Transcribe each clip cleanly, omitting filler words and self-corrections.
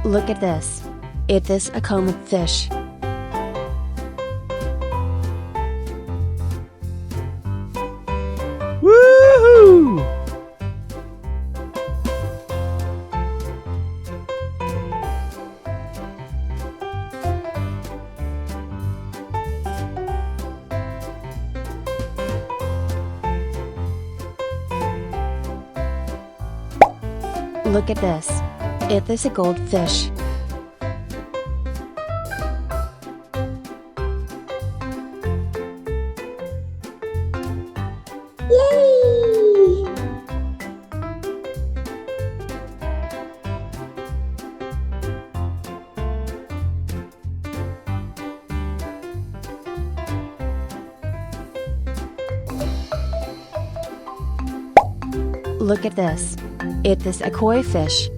Look at this. It is a comb fish. Woohoo! Look at this. It is a goldfish. Yay! Look at this. It is a koi fish.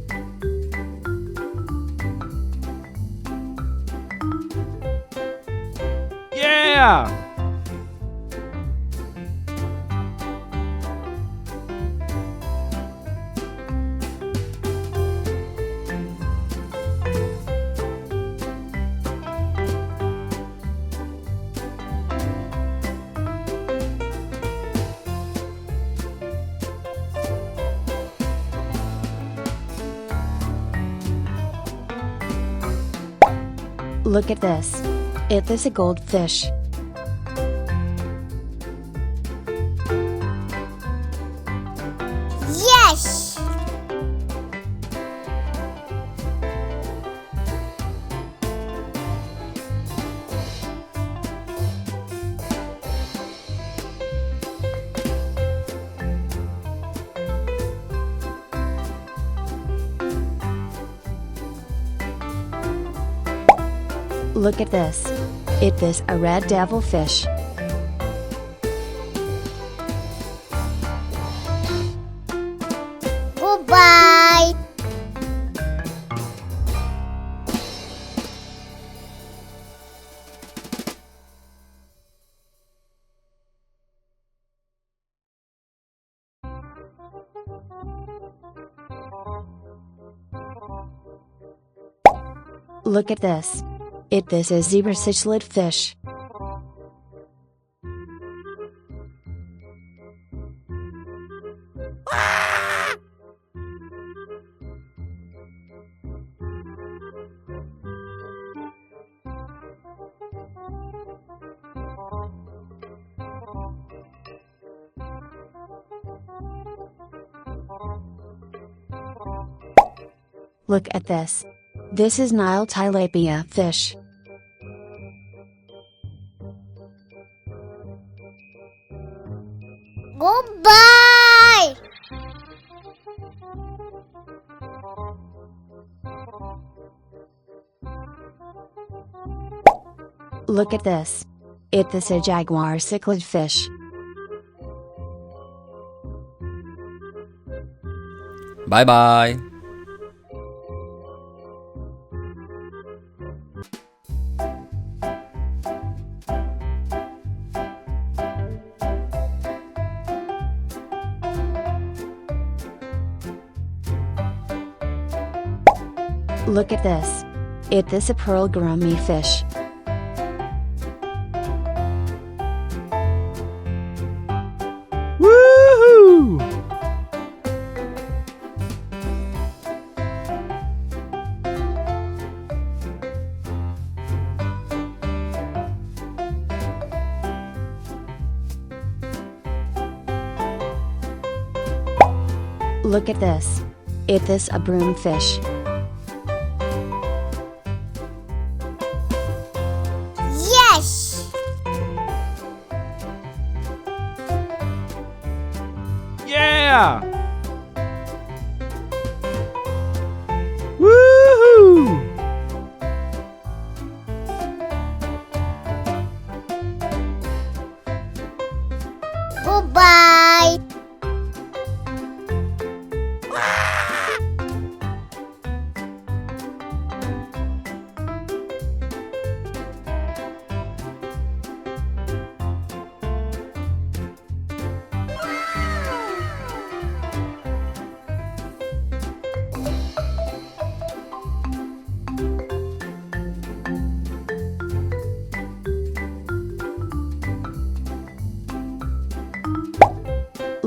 Yeah! Look at this. It is a goldfish. Yes! Look at this. It is a red devilfish. Goodbye! Look at this. It is a zebra cichlid fish. Look at this. This is Nile tilapia fish. Goodbye! Look at this. It is a jaguar cichlid fish. Bye bye. Look at this. It is a pearl gourami fish. Woohoo! Look at this. It is a broomfish. Yes! Yeah! Woohoo! Goodbye!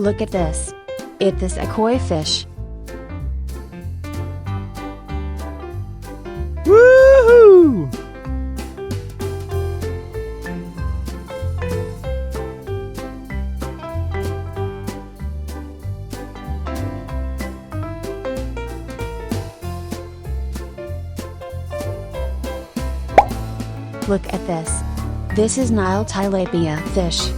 Look at this. It is a koi fish. Woohoo! Look at this. This is Nile tilapia fish.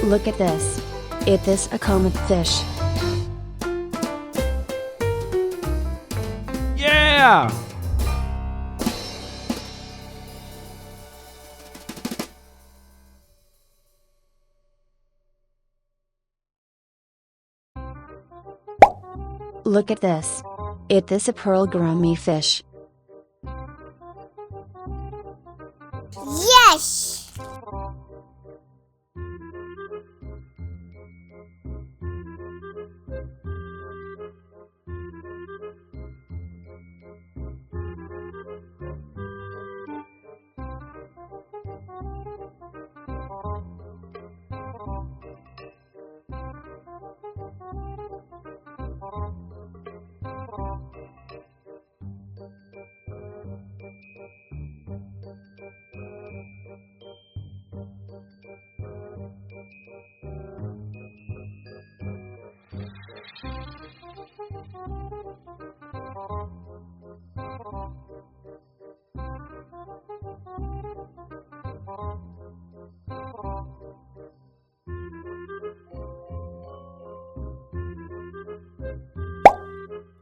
Look at this. It is a common fish. Yeah! Look at this. It is a pearl gourami fish. Yes!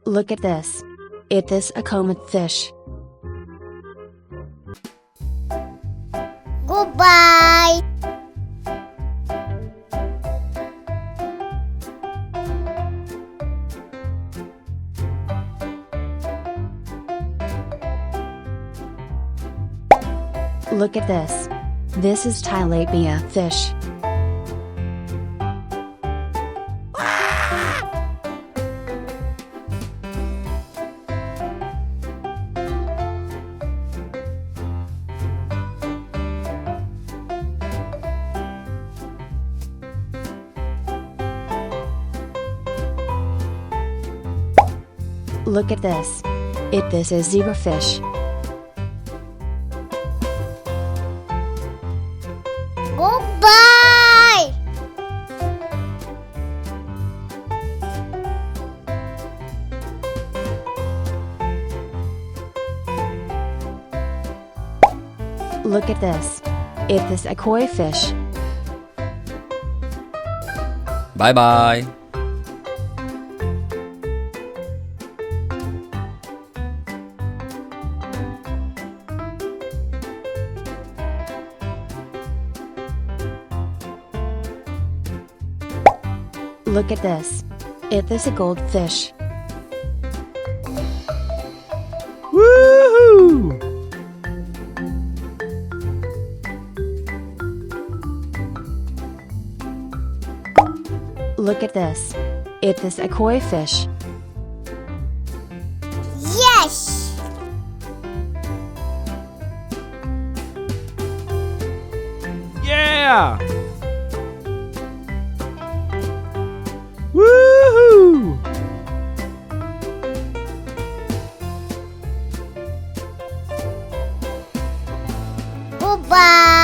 Look at this. It is a common fish. Goodbye! Look at this. This is tilapia fish. Look at this. It is a zebrafish. Goodbye! Look at this. It is a koi fish. Bye bye. Look at this. It is a goldfish. Woohoo! Look at this. It is a koi fish. Yes! Yeah! Woohoo! Goodbye!